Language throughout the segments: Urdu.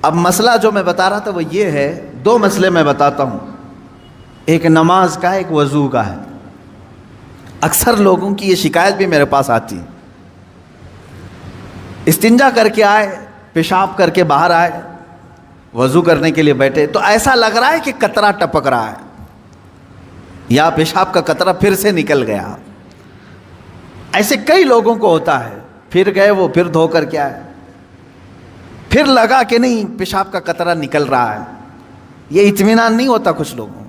اب مسئلہ جو میں بتا رہا تھا وہ یہ ہے، دو مسئلے میں بتاتا ہوں، ایک نماز کا، ایک وضو کا ہے۔ اکثر لوگوں کی یہ شکایت بھی میرے پاس آتی ہے، استنجا کر کے آئے، پیشاب کر کے باہر آئے، وضو کرنے کے لیے بیٹھے تو ایسا لگ رہا ہے کہ قطرہ ٹپک رہا ہے یا پیشاب کا قطرہ پھر سے نکل گیا۔ ایسے کئی لوگوں کو ہوتا ہے، پھر گئے وہ، پھر دھو کر کے آئے، پھر لگا کہ نہیں پیشاب کا قطرہ نکل رہا ہے۔ یہ اطمینان نہیں ہوتا کچھ لوگوں،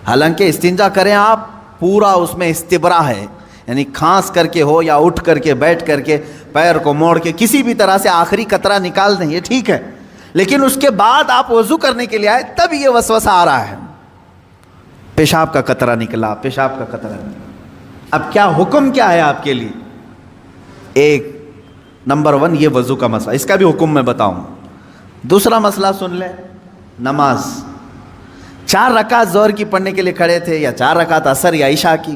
حالانکہ استنجا کریں آپ، پورا اس میں استبرا ہے، یعنی کھانس کر کے ہو یا اٹھ کر کے، بیٹھ کر کے، پیر کو موڑ کے، کسی بھی طرح سے آخری قطرہ نکال دیں، یہ ٹھیک ہے۔ لیکن اس کے بعد آپ وضو کرنے کے لیے آئے، تب یہ وسوسہ آ رہا ہے، پیشاب کا قطرہ نکلا، پیشاب کا قطرہ نکلا۔ اب کیا حکم کیا ہے آپ کے لیے؟ ایک نمبر 1 یہ وضو کا مسئلہ، اس کا بھی حکم میں بتاؤں۔ دوسرا مسئلہ سن لیں، نماز 4 رکعت ظہر کی پڑھنے کے لیے کھڑے تھے، یا 4 رکعت عصر یا عشاء کی،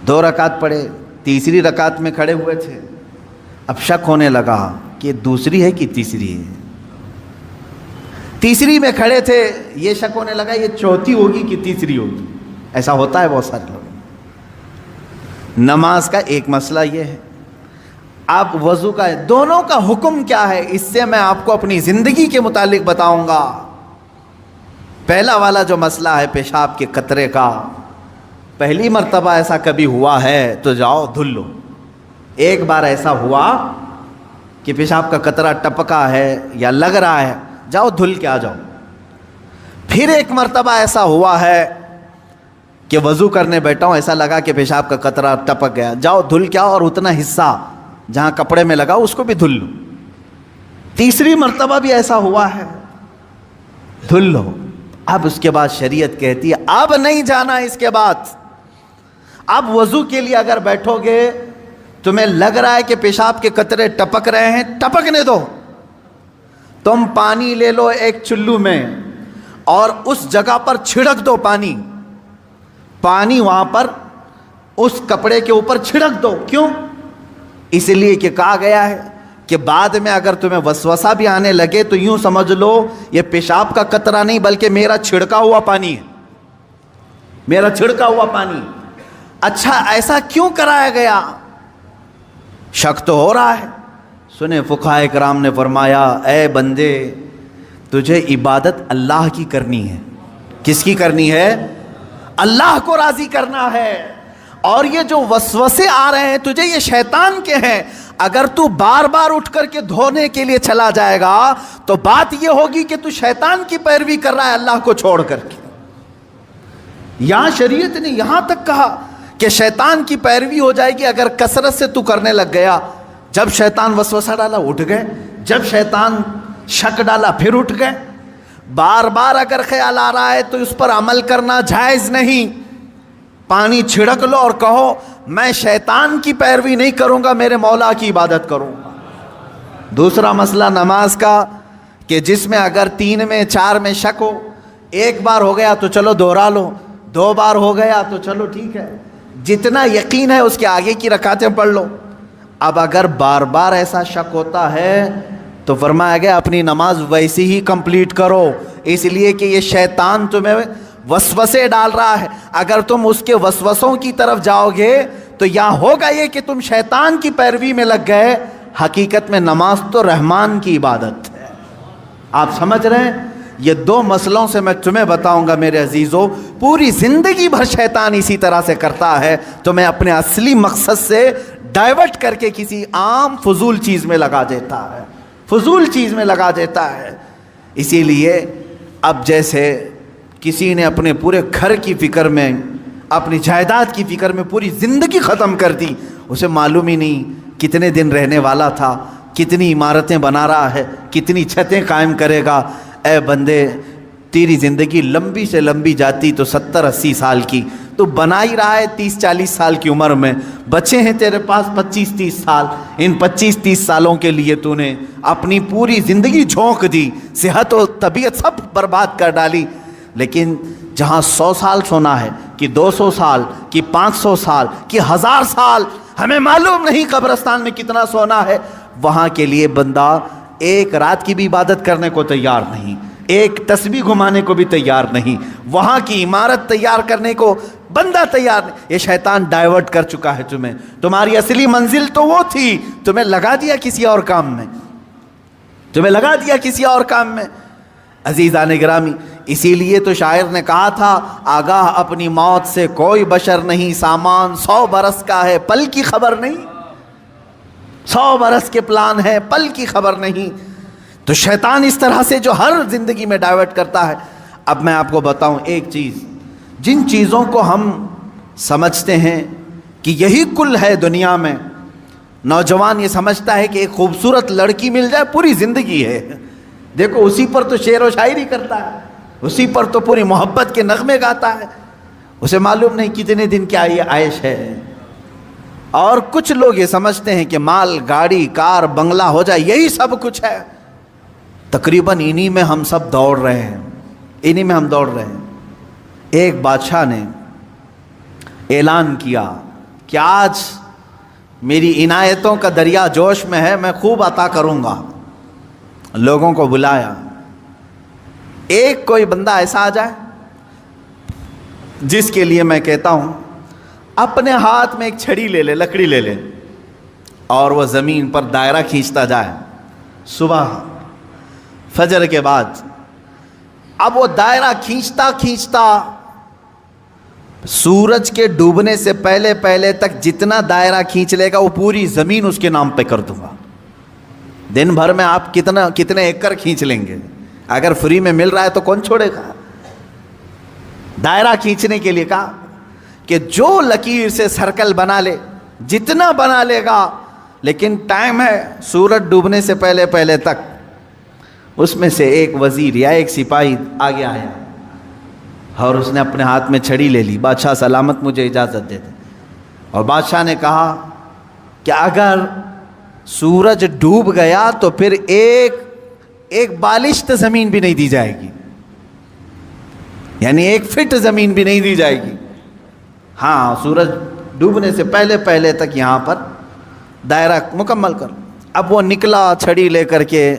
2 رکعت پڑھے، تیسری رکعت میں کھڑے ہوئے تھے، اب شک ہونے لگا کہ دوسری ہے کہ تیسری ہے۔ تیسری میں کھڑے تھے، یہ شک ہونے لگا یہ چوتھی ہوگی کہ تیسری ہوگی۔ ایسا ہوتا ہے بہت سارے لوگ۔ نماز کا ایک مسئلہ یہ ہے، اب وضو کا ہے، دونوں کا حکم کیا ہے اس سے میں آپ کو اپنی زندگی کے متعلق بتاؤں گا۔ پہلا والا جو مسئلہ ہے پیشاب کے قطرے کا، پہلی مرتبہ ایسا کبھی ہوا ہے تو جاؤ دھل لو۔ ایک بار ایسا ہوا کہ پیشاب کا قطرہ ٹپکا ہے یا لگ رہا ہے، جاؤ دھل کے آ جاؤ۔ پھر ایک مرتبہ ایسا ہوا ہے کہ وضو کرنے بیٹھا ہوں، ایسا لگا کہ پیشاب کا قطرہ ٹپک گیا، جاؤ دھل کے آؤ، اور اتنا حصہ جہاں کپڑے میں لگا اس کو بھی دھل لو۔ تیسری مرتبہ بھی ایسا ہوا ہے، دھل لو۔ اب اس کے بعد شریعت کہتی ہے اب نہیں جانا اس کے بعد، اب وضو کے لیے اگر بیٹھو گے تمہیں لگ رہا ہے کہ پیشاب کے قطرے ٹپک رہے ہیں، ٹپکنے دو۔ تم پانی لے لو ایک چلو میں اور اس جگہ پر چھڑک دو پانی وہاں پر اس کپڑے کے اوپر چھڑک دو۔ کیوں؟ اس لیے کہ کہا گیا ہے کہ بعد میں اگر تمہیں وسوسہ بھی آنے لگے تو یوں سمجھ لو یہ پیشاب کا قطرہ نہیں بلکہ میرا چھڑکا ہوا پانی ہے، میرا چھڑکا ہوا پانی۔ اچھا ایسا کیوں کرایا گیا؟ شک تو ہو رہا ہے۔ سنیں فقہائے کرام نے فرمایا اے بندے تجھے عبادت اللہ کی کرنی ہے۔ کس کی کرنی ہے؟ اللہ کو راضی کرنا ہے۔ اور یہ جو وسوسے آ رہے ہیں تجھے یہ شیطان کے ہیں۔ اگر تو بار بار اٹھ کر کے دھونے کے لیے چلا جائے گا تو بات یہ ہوگی کہ تو شیطان کی پیروی کر رہا ہے اللہ کو چھوڑ کر کے۔ یہاں شریعت نے یہاں تک کہا کہ شیطان کی پیروی ہو جائے گی اگر کثرت سے تو کرنے لگ گیا۔ جب شیطان وسوسہ ڈالا اٹھ گئے، جب شیطان شک ڈالا پھر اٹھ گئے۔ بار بار اگر خیال آ رہا ہے تو اس پر عمل کرنا جائز نہیں۔ پانی چھڑک لو اور کہو میں شیطان کی پیروی نہیں کروں گا، میرے مولا کی عبادت کروں گا۔ دوسرا مسئلہ نماز کا کہ جس میں اگر 3 میں 4 میں شک ہو، ایک بار ہو گیا تو چلو دوہرا لو، 2 بار ہو گیا تو چلو ٹھیک ہے، جتنا یقین ہے اس کے آگے کی رکعتیں پڑھ لو۔ اب اگر بار بار ایسا شک ہوتا ہے تو فرمایا گیا اپنی نماز ویسی ہی کمپلیٹ کرو، اس لیے کہ یہ شیطان تمہیں وسوسے ڈال رہا ہے۔ اگر تم اس کے وسوسوں کی طرف جاؤ گے تو یہاں ہوگا یہ کہ تم شیطان کی پیروی میں لگ گئے۔ حقیقت میں نماز تو رحمان کی عبادت ہے۔ آپ سمجھ رہے ہیں؟ یہ 2 مسئلوں سے میں تمہیں بتاؤں گا میرے عزیزو، پوری زندگی بھر شیطان اسی طرح سے کرتا ہے، تمہیں اپنے اصلی مقصد سے ڈائیورٹ کر کے کسی عام فضول چیز میں لگا دیتا ہے، فضول چیز میں لگا دیتا ہے۔ اسی لیے اب جیسے کسی نے اپنے پورے گھر کی فکر میں، اپنی جائیداد کی فکر میں پوری زندگی ختم کر دی، اسے معلوم ہی نہیں کتنے دن رہنے والا تھا، کتنی عمارتیں بنا رہا ہے، کتنی چھتیں قائم کرے گا۔ اے بندے تیری زندگی لمبی سے لمبی جاتی تو 70-80 سال کی، تو بنا ہی رہا ہے 30-40 سال کی عمر میں، بچے ہیں تیرے پاس 25-30 سال، ان 25-30 سالوں کے لیے تو نے اپنی پوری زندگی جھونک دی، صحت و طبیعت سب برباد کر ڈالی۔ لیکن جہاں 100 سال سونا ہے کہ 200 سال کہ 500 سال کہ 1000 سال، ہمیں معلوم نہیں قبرستان میں کتنا سونا ہے، وہاں کے لیے بندہ ایک رات کی بھی عبادت کرنے کو تیار نہیں، ایک تسبیح گھمانے کو بھی تیار نہیں، وہاں کی عمارت تیار کرنے کو بندہ تیار نہیں۔ یہ شیطان ڈائیورٹ کر چکا ہے تمہیں، تمہاری اصلی منزل تو وہ تھی، تمہیں لگا دیا کسی اور کام میں، تمہیں لگا دیا کسی اور کام میں۔ عزیزان گرامی، اسی لیے تو شاعر نے کہا تھا، آگاہ اپنی موت سے کوئی بشر نہیں، سامان 100 برس کا ہے پل کی خبر نہیں، 100 برس کے پلان ہے پل کی خبر نہیں۔ تو شیطان اس طرح سے جو ہر زندگی میں ڈائیورٹ کرتا ہے۔ اب میں آپ کو بتاؤں ایک چیز، جن چیزوں کو ہم سمجھتے ہیں کہ یہی کل ہے دنیا میں، نوجوان یہ سمجھتا ہے کہ ایک خوبصورت لڑکی مل جائے پوری زندگی ہے، دیکھو اسی پر تو شعر و شاعری کرتا ہے، اسی پر تو پوری محبت کے نغمے گاتا ہے، اسے معلوم نہیں کتنے دن کی عائش ہے۔ اور کچھ لوگ یہ سمجھتے ہیں کہ مال، گاڑی، کار، بنگلہ ہو جائے یہی سب کچھ ہے۔ تقریباً انہی میں ہم سب دوڑ رہے ہیں، انہی میں ہم دوڑ رہے ہیں۔ ایک بادشاہ نے اعلان کیا کہ آج میری عنایتوں کا دریا جوش میں ہے، میں خوب عطا کروں گا۔ لوگوں کو بلایا، ایک کوئی بندہ ایسا آ جائے جس کے لیے میں کہتا ہوں اپنے ہاتھ میں ایک چھڑی لے لے، لکڑی لے لے، اور وہ زمین پر دائرہ کھینچتا جائے صبح فجر کے بعد۔ اب وہ دائرہ کھینچتا کھینچتا سورج کے ڈوبنے سے پہلے پہلے تک جتنا دائرہ کھینچ لے گا وہ پوری زمین اس کے نام پہ کر دوں گا۔ دن بھر میں آپ کتنے ایکڑ کھینچ لیں گے؟ اگر فری میں مل رہا ہے تو کون چھوڑے گا؟ دائرہ کھینچنے کے لیے کہا کہ جو لکیر سے سرکل بنا لے، جتنا بنا لے گا، لیکن ٹائم ہے سورج ڈوبنے سے پہلے پہلے تک۔ اس میں سے ایک وزیر یا ایک سپاہی آگے آیا اور اس نے اپنے ہاتھ میں چھڑی لے لی، بادشاہ سلامت مجھے اجازت دے دے۔ اور بادشاہ نے کہا کہ اگر سورج ڈوب گیا تو پھر ایک بالشت زمین بھی نہیں دی جائے گی، یعنی 1 فٹ زمین بھی نہیں دی جائے گی۔ ہاں، سورج ڈوبنے سے پہلے پہلے تک یہاں پر دائرہ مکمل کر۔ اب وہ نکلا چھڑی لے کر کے،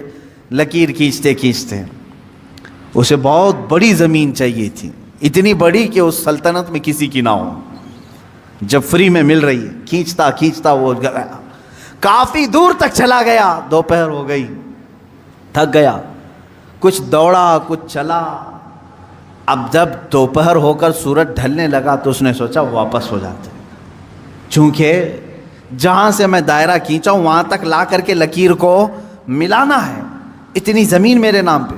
لکیر کھینچتے کھینچتے، اسے بہت بڑی زمین چاہیے تھی، اتنی بڑی کہ اس سلطنت میں کسی کی نہ ہو، جب فری میں مل رہی ہے۔ کھینچتا کھینچتا وہ گیا، کافی دور تک چلا گیا، دوپہر ہو گئی، تھک گیا، کچھ دوڑا کچھ چلا۔ اب جب دوپہر ہو کر سورج ڈھلنے لگا تو اس نے سوچا واپس ہو جاتے، چونکہ جہاں سے میں دائرہ کھینچا ہوں وہاں تک لا کر کے لکیر کو ملانا ہے، اتنی زمین میرے نام پہ۔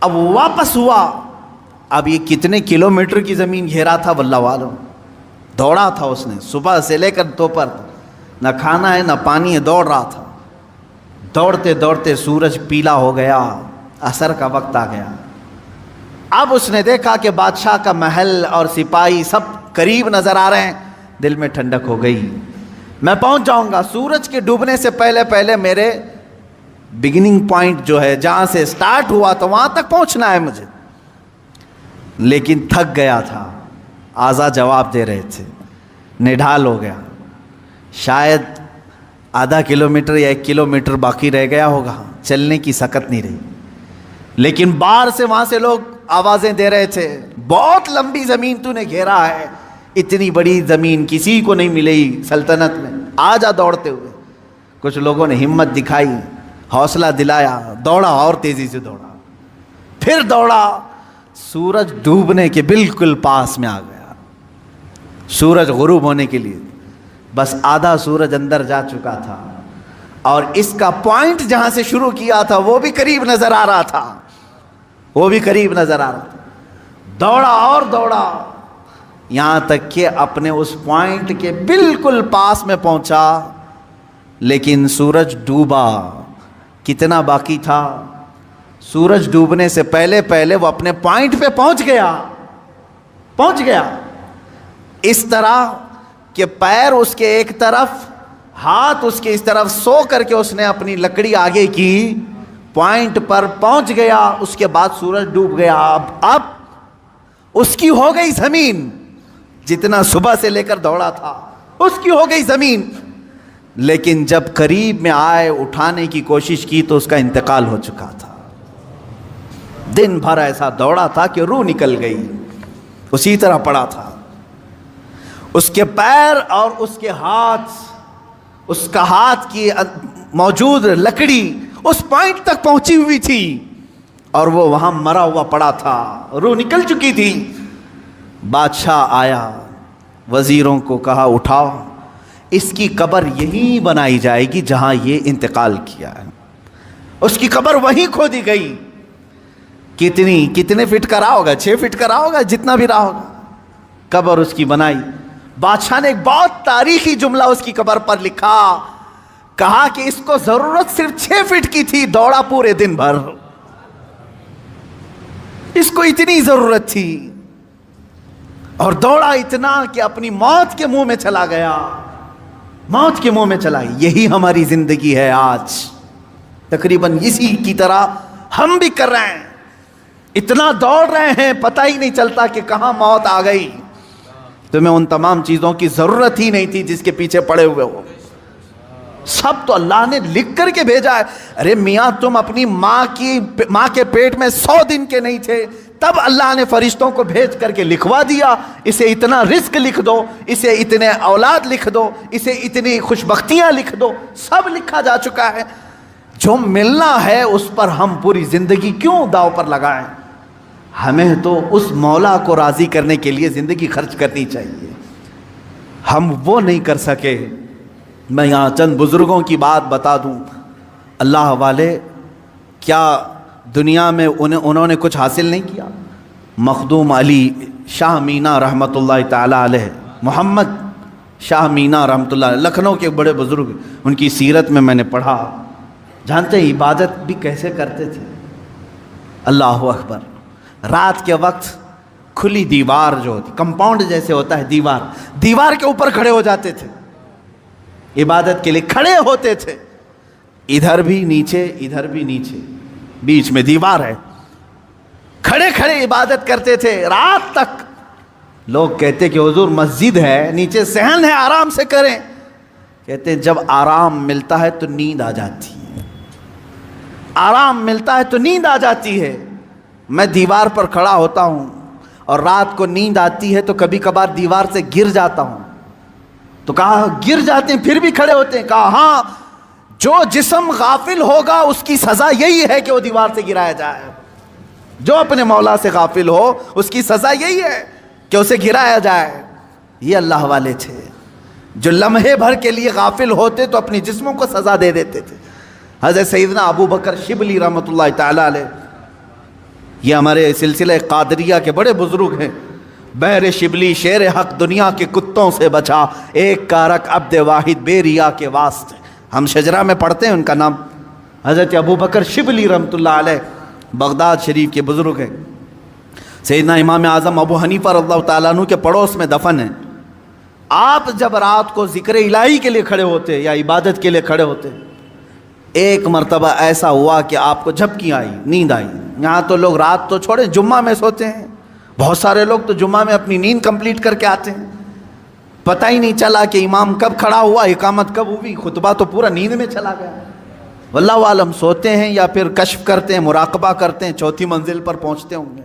اب واپس ہوا، اب یہ کتنے کلومیٹر کی زمین گھیرا تھا واللہ عالم، دوڑا تھا اس نے صبح سے لے کر دوپہر، نہ کھانا ہے نہ پانی ہے، دوڑ رہا تھا۔ دوڑتے دوڑتے سورج پیلا ہو گیا، عصر کا وقت آ گیا۔ اب اس نے دیکھا کہ بادشاہ کا محل اور سپاہی سب قریب نظر آ رہے ہیں، دل میں ٹھنڈک ہو گئی، میں پہنچ جاؤں گا، سورج کے ڈوبنے سے پہلے پہلے میرے بگننگ پوائنٹ جو ہے جہاں سے سٹارٹ ہوا تو وہاں تک پہنچنا ہے مجھے۔ لیکن تھک گیا تھا، آزا جواب دے رہے تھے، نڈھال ہو گیا، شاید آدھا کلومیٹر یا 1 کلومیٹر باقی رہ گیا ہوگا، چلنے کی سکت نہیں رہی۔ لیکن باہر سے وہاں سے لوگ آوازیں دے رہے تھے، بہت لمبی زمین تو نے گھیرا ہے، اتنی بڑی زمین کسی کو نہیں ملے گی سلطنت میں، آ جا دوڑتے ہوئے۔ کچھ لوگوں نے ہمت دکھائی، حوصلہ دلایا، دوڑا اور تیزی سے دوڑا، پھر دوڑا، سورج ڈوبنے کے بالکل پاس میں آ گیا، سورج غروب ہونے کے لیے بس آدھا سورج اندر جا چکا تھا، اور اس کا پوائنٹ جہاں سے شروع کیا تھا وہ بھی قریب نظر آ رہا تھا، وہ بھی قریب نظر آ رہا تھا۔ دوڑا اور دوڑا، یہاں تک کہ اپنے اس پوائنٹ کے بالکل پاس میں پہنچا، لیکن سورج ڈوبا۔ کتنا باقی تھا؟ سورج ڈوبنے سے پہلے پہلے وہ اپنے پوائنٹ پہ پہنچ گیا، اس طرح کہ پیر اس کے ایک طرف، ہاتھ اس کے اس طرف، سو کر کے اس نے اپنی لکڑی آگے کی، پوائنٹ پر پہنچ گیا۔ اس کے بعد سورج ڈوب گیا۔ اب اس کی ہو گئی زمین، جتنا صبح سے لے کر دوڑا تھا اس کی ہو گئی زمین۔ لیکن جب قریب میں آئے اٹھانے کی کوشش کی تو اس کا انتقال ہو چکا تھا. دن بھر ایسا دوڑا تھا کہ روح نکل گئی، اسی طرح پڑا تھا. اس کے پیر اور اس کے ہاتھ، اس کا ہاتھ کی موجود لکڑی اس پوائنٹ تک پہنچی ہوئی تھی اور وہ وہاں مرا ہوا پڑا تھا، روح نکل چکی تھی. بادشاہ آیا، وزیروں کو کہا اٹھاؤ، اس کی قبر یہیں بنائی جائے گی جہاں یہ انتقال کیا ہے. اس کی قبر وہیں کھودی گئی. کتنے فٹ کا رہا ہوگا؟ 6 فٹ کا رہا ہوگا، جتنا بھی رہا ہوگا. قبر اس کی بنائی. بادشاہ نے ایک بہت تاریخی جملہ اس کی قبر پر لکھا، کہا کہ اس کو ضرورت صرف 6 فٹ کی تھی، دوڑا پورے دن بھر، اس کو اتنی ضرورت تھی اور دوڑا اتنا کہ اپنی موت کے منہ میں چلا گیا، موت کے منہ میں چلا. یہی ہماری زندگی ہے آج، تقریباً اسی کی طرح ہم بھی کر رہے ہیں. اتنا دوڑ رہے ہیں، پتہ ہی نہیں چلتا کہ کہاں موت آ گئی. تمہیں ان تمام چیزوں کی ضرورت ہی نہیں تھی جس کے پیچھے پڑے ہوئے ہو. سب تو اللہ نے لکھ کر کے بھیجا ہے. ارے میاں تم اپنی ماں کے پیٹ میں 100 دن کے نہیں تھے، تب اللہ نے فرشتوں کو بھیج کر کے لکھوا دیا، اسے اتنا رزق لکھ دو، اسے اتنے اولاد لکھ دو، اسے اتنی خوشبختیاں لکھ دو. سب لکھا جا چکا ہے. جو ملنا ہے اس پر ہم پوری زندگی کیوں داؤ پر لگائیں؟ ہمیں تو اس مولا کو راضی کرنے کے لیے زندگی خرچ کرنی چاہیے. ہم وہ نہیں کر سکے. میں یہاں چند بزرگوں کی بات بتا دوں. اللہ والے کیا دنیا میں انہوں نے کچھ حاصل نہیں کیا؟ مخدوم علی شاہ مینا رحمۃ اللہ تعالی علیہ، محمد شاہ مینا رحمۃ اللہ علیہ، لکھنؤ کے بڑے بزرگ، ان کی سیرت میں میں نے پڑھا. جانتے ہیں عبادت بھی کیسے کرتے تھے؟ اللہ اکبر. رات کے وقت کھلی دیوار جو ہوتی، کمپاؤنڈ جیسے ہوتا ہے دیوار کے اوپر کھڑے ہو جاتے تھے، عبادت کے لیے کھڑے ہوتے تھے. ادھر بھی نیچے، ادھر بھی نیچے، بیچ میں دیوار ہے. کھڑے کھڑے عبادت کرتے تھے رات تک. لوگ کہتے کہ حضور مسجد ہے، نیچے صحن ہے، آرام سے کریں. کہتے جب آرام ملتا ہے تو نیند آ جاتی ہے، آرام ملتا ہے تو نیند آ جاتی ہے. میں دیوار پر کھڑا ہوتا ہوں اور رات کو نیند آتی ہے تو کبھی کبھار دیوار سے گر جاتا ہوں. تو کہا گر جاتے ہیں پھر بھی کھڑے ہوتے ہیں؟ کہا ہاں، جو جسم غافل ہوگا اس کی سزا یہی ہے کہ وہ دیوار سے گرایا جائے. جو اپنے مولا سے غافل ہو اس کی سزا یہی ہے کہ اسے گرایا جائے. یہ اللہ والے تھے جو لمحے بھر کے لیے غافل ہوتے تو اپنی جسموں کو سزا دے دیتے تھے. حضرت سیدنا ابو بکر شبلی رحمۃ اللہ تعالی علیہ، یہ ہمارے سلسلہ قادریہ کے بڑے بزرگ ہیں. بحر شبلی شیر حق دنیا کے کتوں سے بچا، ایک کارک عبد واحد بے ریا کے واسطے. ہم شجرہ میں پڑھتے ہیں ان کا نام. حضرت ابو بکر شبلی رحمۃ اللہ علیہ بغداد شریف کے بزرگ ہیں. سیدنا امام اعظم ابو حنیفہ رضی اللہ تعالیٰ عنہ کے پڑوس میں دفن ہیں. آپ جب رات کو ذکر الہی کے لیے کھڑے ہوتے یا عبادت کے لیے کھڑے ہوتے، ایک مرتبہ ایسا ہوا کہ آپ کو جھپکی آئی، نیند آئی. یہاں تو لوگ رات تو چھوڑے جمعہ میں سوتے ہیں، بہت سارے لوگ تو جمعہ میں اپنی نیند کمپلیٹ کر کے آتے ہیں. پتہ ہی نہیں چلا کہ امام کب کھڑا ہوا، اقامت کب ہوئی، خطبہ تو پورا نیند میں چلا گیا. واللہ عالم سوتے ہیں یا پھر کشف کرتے ہیں، مراقبہ کرتے ہیں، 4تھی منزل پر پہنچتے ہوں گے.